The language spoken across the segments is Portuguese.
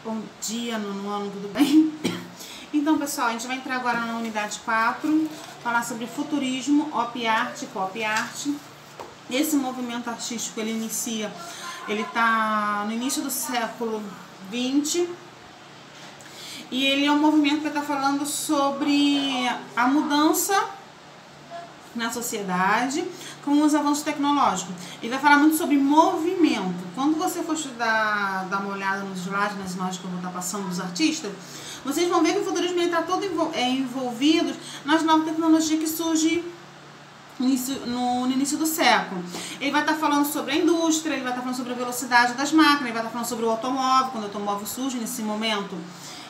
Bom dia, nono ano, tudo bem? Então, pessoal, a gente vai entrar agora na unidade 4, falar sobre futurismo, op art, pop art. Esse movimento artístico, ele tá no início do século XX, e ele é um movimento que está falando sobre a mudança na sociedade com os avanços tecnológicos. Ele vai falar muito sobre movimento. Quando você for estudar, dar uma olhada nos slides, nas imagens que eu vou estar passando dos artistas, vocês vão ver que o futurismo está todo envolvido nas novas tecnologias que surgem no início do século. Ele vai estar falando sobre a indústria, ele vai estar falando sobre a velocidade das máquinas, ele vai estar falando sobre o automóvel, quando o automóvel surge nesse momento.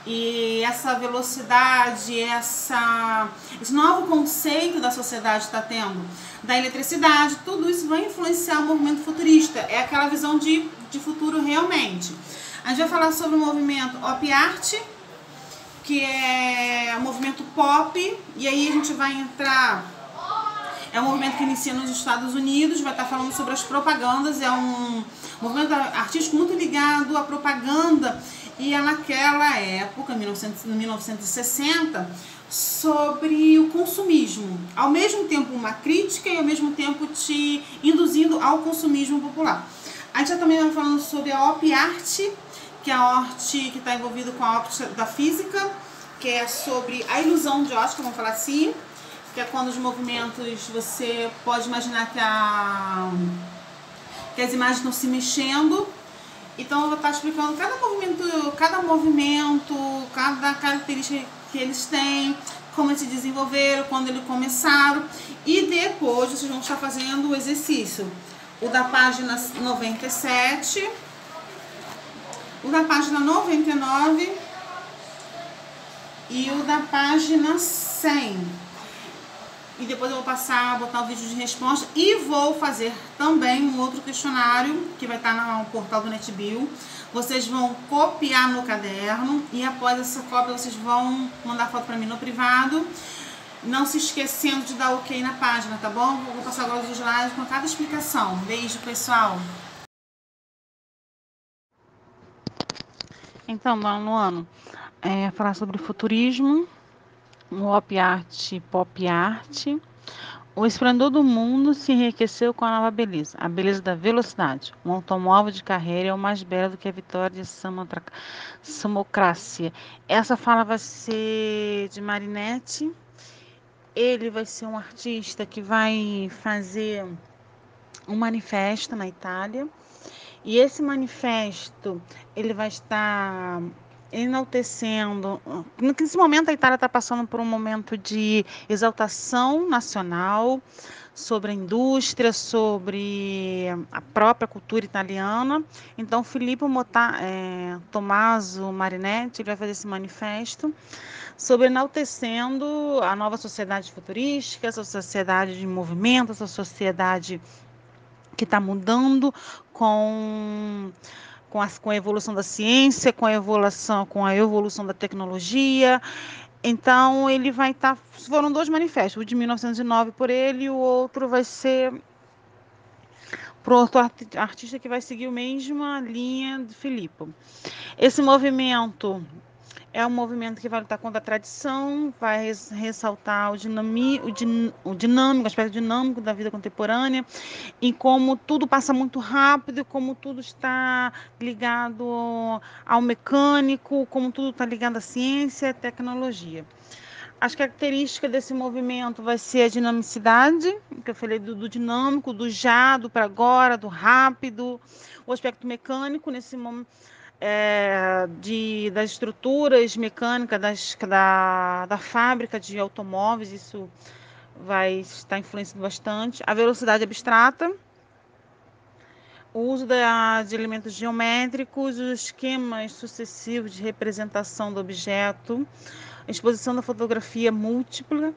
E essa velocidade, esse novo conceito da sociedade está tendo, da eletricidade, tudo isso vai influenciar o movimento futurista. É aquela visão de futuro realmente. A gente vai falar sobre o movimento op art, que é o movimento pop, e aí a gente vai entrar... É um movimento que inicia nos Estados Unidos, vai estar falando sobre as propagandas, é um movimento artístico muito ligado à propaganda, e é naquela época, em 1960, sobre o consumismo. Ao mesmo tempo uma crítica e ao mesmo tempo te induzindo ao consumismo popular. A gente já também vai falando sobre a op art, que é a arte que está envolvida com a óptica da física, que é sobre a ilusão de ótica, vamos falar assim, que é quando os movimentos, você pode imaginar que as imagens estão se mexendo. Então eu vou estar explicando cada movimento, cada característica que eles têm, como eles se desenvolveram, quando eles começaram. E depois vocês vão estar fazendo o exercício, o da página 97, o da página 99 e o da página 100. E depois eu vou botar o vídeo de resposta e vou fazer também um outro questionário que vai estar no portal do NetBio. Vocês vão copiar no caderno e após essa cópia vocês vão mandar foto para mim no privado, não se esquecendo de dar ok na página, tá bom? Vou passar agora os slides com cada explicação. Beijo, pessoal! Então, no ano, falar sobre futurismo, o op art, pop art. O esplendor do mundo se enriqueceu com a nova beleza, a beleza da velocidade. Um automóvel de carreira é o mais belo do que a vitória de Samocracia. Essa fala vai ser de Marinetti. Ele vai ser um artista que vai fazer um manifesto na Itália. E esse manifesto, ele vai estar enaltecendo. Nesse momento a Itália está passando por um momento de exaltação nacional sobre a indústria, sobre a própria cultura italiana. Então Filippo Tommaso Marinetti vai fazer esse manifesto sobre enaltecendo a nova sociedade futurística, essa sociedade de movimento, essa sociedade que está mudando com a evolução da ciência, com a evolução da tecnologia. Então, ele vai estar... Foram dois manifestos, o de 1909 por ele e o outro vai ser para outro artista que vai seguir a mesma linha de Filippo. Esse movimento é um movimento que vai lutar contra a tradição, vai ressaltar o aspecto dinâmico da vida contemporânea, e como tudo passa muito rápido, como tudo está ligado ao mecânico, como tudo está ligado à ciência e à tecnologia. As características desse movimento vai ser a dinamicidade, que eu falei do dinâmico, do já, do para agora, do rápido, o aspecto mecânico nesse momento. Das estruturas mecânicas da fábrica de automóveis, isso vai estar influenciando bastante. A velocidade abstrata, o uso de elementos geométricos, os esquemas sucessivos de representação do objeto, a exposição da fotografia múltipla,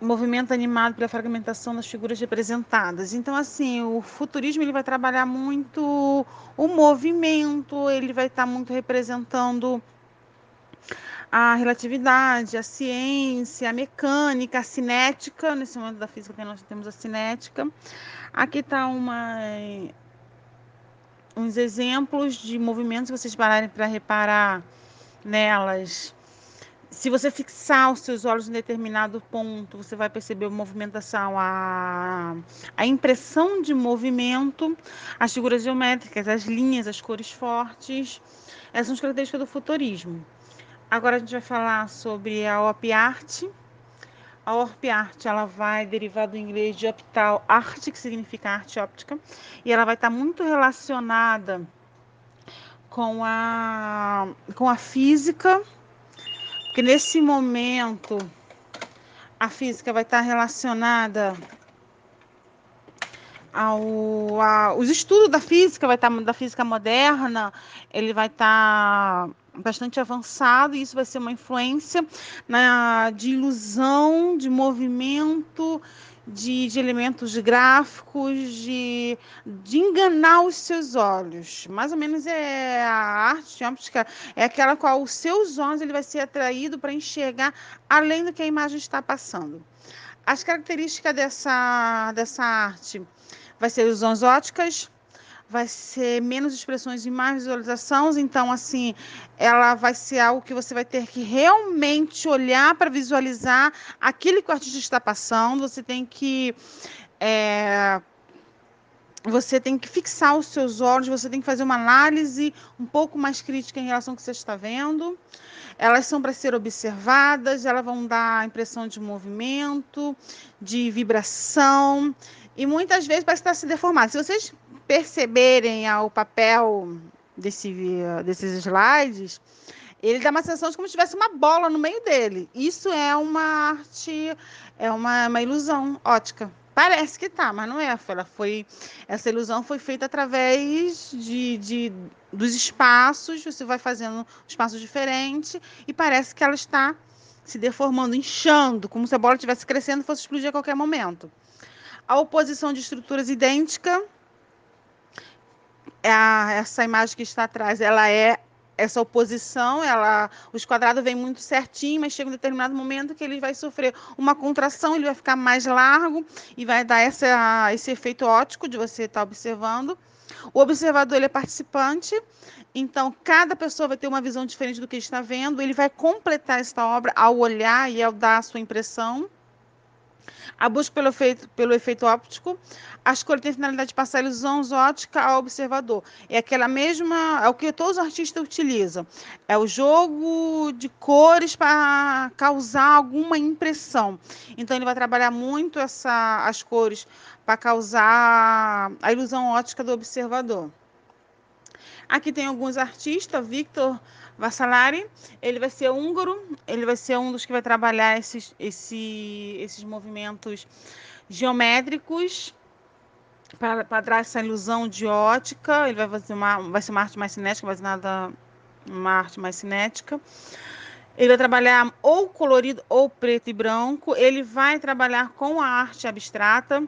movimento animado pela fragmentação das figuras representadas. Então, assim, o futurismo ele vai trabalhar muito o movimento, ele vai estar muito representando a relatividade, a ciência, a mecânica, a cinética. Nesse momento da física nós temos a cinética. Aqui está uns exemplos de movimentos, se vocês pararem para reparar nelas. Se você fixar os seus olhos em determinado ponto, você vai perceber a movimentação, a impressão de movimento, as figuras geométricas, as linhas, as cores fortes. Essas são as características do futurismo. Agora a gente vai falar sobre a op art. A op art, ela vai derivar do inglês de optal art, que significa arte óptica, e ela vai estar muito relacionada com a física, porque nesse momento a física vai estar relacionada os estudos da física, vai estar da física moderna, ele vai estar bastante avançado, e isso vai ser uma influência de ilusão, de movimento, de elementos gráficos, de enganar os seus olhos. Mais ou menos a arte óptica é aquela qual os seus olhos ele vai ser atraído para enxergar além do que a imagem está passando. As características dessa arte vai ser ilusões óticas, vai ser menos expressões e mais visualizações. Então, assim, ela vai ser algo que você vai ter que realmente olhar para visualizar aquilo que o artista está passando. Você tem que fixar os seus olhos, você tem que fazer uma análise um pouco mais crítica em relação ao que você está vendo. Elas são para ser observadas, elas vão dar a impressão de movimento, de vibração, e muitas vezes parece estar se deformado. Se vocês perceberem o papel desses slides, ele dá uma sensação de como se tivesse uma bola no meio dele. Isso é uma arte, é uma ilusão ótica. Parece que tá, mas não é. Essa ilusão foi feita através dos espaços. Você vai fazendo espaços diferentes e parece que ela está se deformando, inchando, como se a bola estivesse crescendo e fosse explodir a qualquer momento. A oposição de estruturas idênticas, essa imagem que está atrás, ela é essa oposição, os quadrados vêm muito certinho, mas chega um determinado momento que ele vai sofrer uma contração, ele vai ficar mais largo e vai dar esse efeito óptico de você estar observando. O observador ele é participante, então cada pessoa vai ter uma visão diferente do que está vendo, ele vai completar esta obra ao olhar e ao dar a sua impressão. A busca pelo efeito óptico, a escolha tem a finalidade de passar ilusões ótica ao observador. É aquela mesma, é o que todos os artistas utilizam. É o jogo de cores para causar alguma impressão. Então ele vai trabalhar muito as cores para causar a ilusão ótica do observador. Aqui tem alguns artistas, Victor Vassalari, ele vai ser húngaro, ele vai ser um dos que vai trabalhar esses movimentos geométricos para dar essa ilusão de ótica. Ele vai ser uma arte mais cinética, vai ser uma arte mais cinética. Ele vai trabalhar ou colorido ou preto e branco. Ele vai trabalhar com a arte abstrata.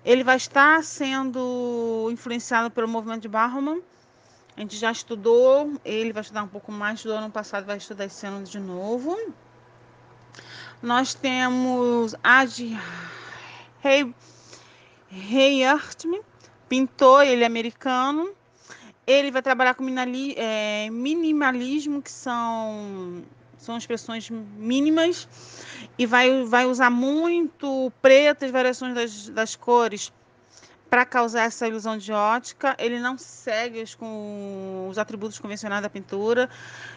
Ele vai estar sendo influenciado pelo movimento de Bauhaus. A gente já estudou, ele vai estudar um pouco mais, estudou ano passado, vai estudar esse ano de novo. Nós temos Adi Hayartman, pintor, ele é americano. Ele vai trabalhar com minimalismo, que são expressões mínimas, e vai usar muito preto, as variações das cores, para causar essa ilusão de ótica. Ele não segue com os atributos convencionais da pintura.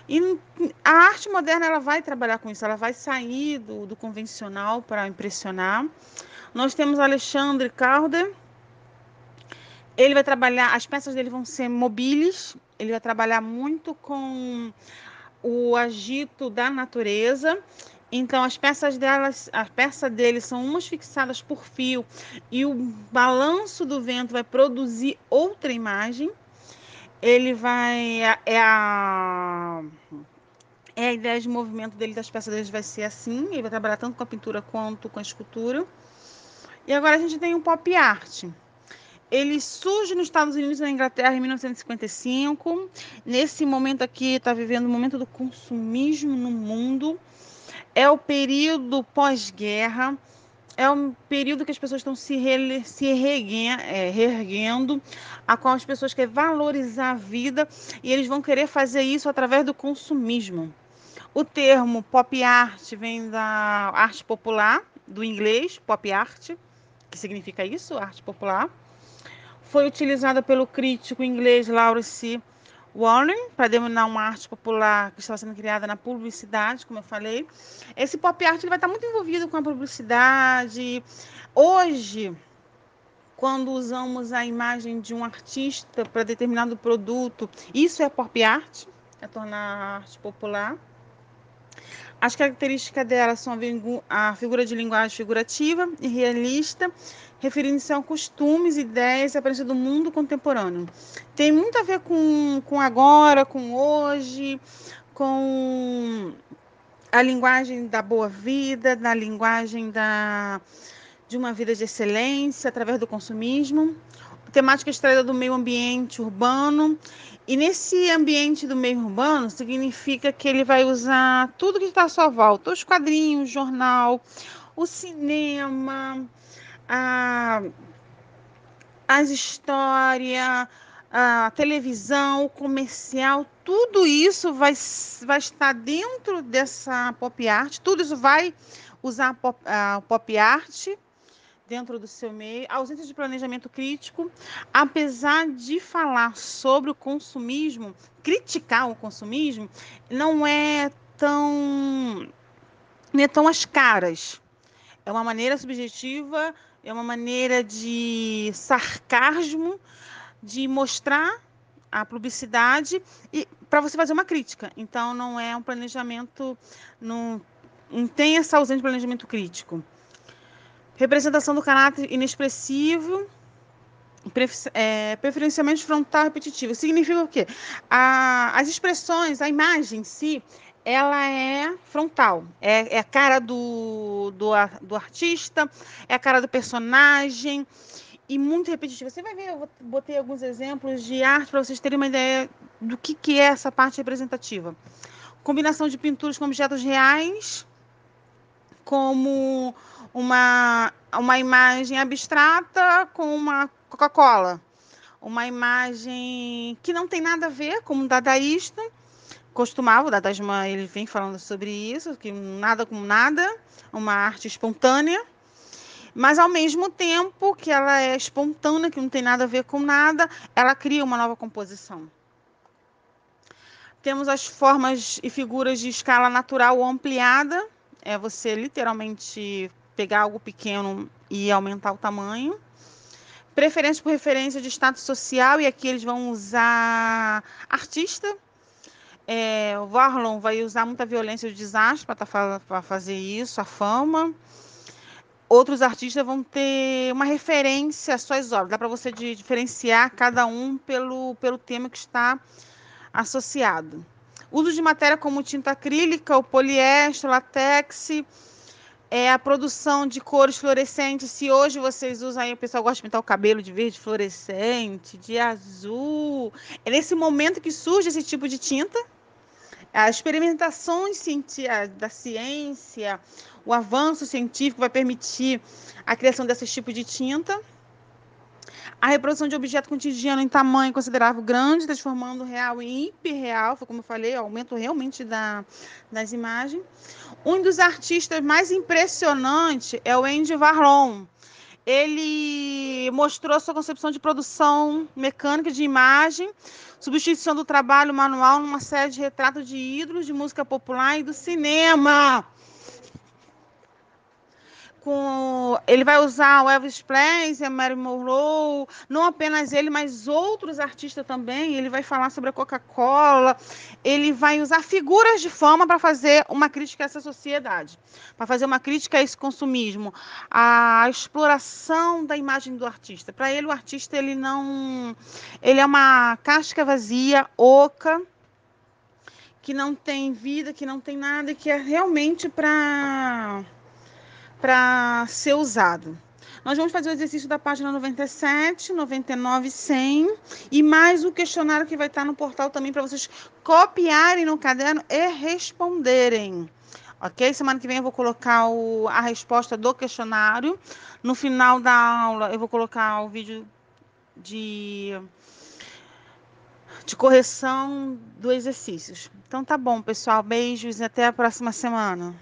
E a arte moderna ela vai trabalhar com isso, ela vai sair do convencional para impressionar. Nós temos Alexandre Calder. Ele vai trabalhar, as peças dele vão ser mobílias, ele vai trabalhar muito com o agito da natureza. Então, as peças dele são umas fixadas por fio e o balanço do vento vai produzir outra imagem. Ele vai... a ideia de movimento dele, das peças dele, vai ser assim. Ele vai trabalhar tanto com a pintura quanto com a escultura. E agora a gente tem o pop art. Ele surge nos Estados Unidos e na Inglaterra em 1955. Nesse momento aqui, está vivendo o momento do consumismo no mundo. É o período pós-guerra. é um período que as pessoas estão reerguendo, a qual as pessoas querem valorizar a vida e eles vão querer fazer isso através do consumismo. O termo pop art vem da arte popular, do inglês pop art, que significa isso, arte popular. Foi utilizada pelo crítico inglês Lawrence Warren para denominar uma arte popular que estava sendo criada na publicidade, como eu falei. Esse pop art ele vai estar muito envolvido com a publicidade. Hoje, quando usamos a imagem de um artista para determinado produto, isso é pop art, é tornar a arte popular. As características dela são a figura de linguagem figurativa e realista, referindo-se a costumes, ideias e aparência do mundo contemporâneo. Tem muito a ver com agora, com hoje, com a linguagem da boa vida, da linguagem de uma vida de excelência através do consumismo. Temática extraída do meio ambiente urbano. E nesse ambiente do meio urbano, significa que ele vai usar tudo que está à sua volta: os quadrinhos, o jornal, o cinema, as histórias, a televisão, o comercial, tudo isso vai estar dentro dessa pop art, tudo isso vai usar a pop art dentro do seu meio, a ausência de planejamento crítico, apesar de falar sobre o consumismo, criticar o consumismo, não é tão às caras. É uma maneira subjetiva, é uma maneira de sarcasmo, de mostrar a publicidade e para você fazer uma crítica. Então, não é um planejamento, não tem essa ausência de planejamento crítico. Representação do caráter inexpressivo, preferencialmente frontal repetitivo. Significa o quê? As expressões, a imagem em si, ela é frontal, é a cara do artista, é a cara do personagem e muito repetitiva. Você vai ver, eu botei alguns exemplos de arte para vocês terem uma ideia do que é essa parte representativa. Combinação de pinturas com objetos reais, como uma imagem abstrata com uma Coca-Cola. Uma imagem que não tem nada a ver, como um dadaísta. Costumava, o dadaísmo, ele vem falando sobre isso, que nada com nada, uma arte espontânea. Mas, ao mesmo tempo que ela é espontânea, que não tem nada a ver com nada, ela cria uma nova composição. Temos as formas e figuras de escala natural ou ampliada. É você literalmente pegar algo pequeno e aumentar o tamanho. Preferência por referência de status social, e aqui eles vão usar artista. O Varlon vai usar muita violência e desastre para fazer isso, a fama. Outros artistas vão ter uma referência às suas obras. Dá para você diferenciar cada um pelo tema que está associado. Uso de matéria como tinta acrílica, o poliéster, latex, a produção de cores fluorescentes. Se hoje vocês usam aí, o pessoal gosta de pintar o cabelo de verde fluorescente, de azul. É nesse momento que surge esse tipo de tinta. As experimentações da ciência, o avanço científico vai permitir a criação desses tipos de tinta. A reprodução de objeto cotidiano em tamanho considerável grande, transformando o real em hiperreal, foi como eu falei, aumento realmente das imagens. Um dos artistas mais impressionantes é o Andy Warhol. Ele mostrou sua concepção de produção mecânica de imagem, substituição do trabalho manual numa série de retratos de ídolos de música popular e do cinema. Ele vai usar o Elvis Presley, a Marilyn Monroe, não apenas ele, mas outros artistas também. Ele vai falar sobre a Coca-Cola, ele vai usar figuras de fama para fazer uma crítica a essa sociedade, para fazer uma crítica a esse consumismo, a exploração da imagem do artista. Para ele, o artista ele é uma casca vazia, oca, que não tem vida, que não tem nada, que é realmente para ser usado. Nós vamos fazer o exercício da página 97, 99, 100 e mais o questionário que vai estar no portal também para vocês copiarem no caderno e responderem. ok? Semana que vem eu vou colocar a resposta do questionário. No final da aula eu vou colocar o vídeo de correção do exercícios. Então tá bom, pessoal. Beijos e até a próxima semana.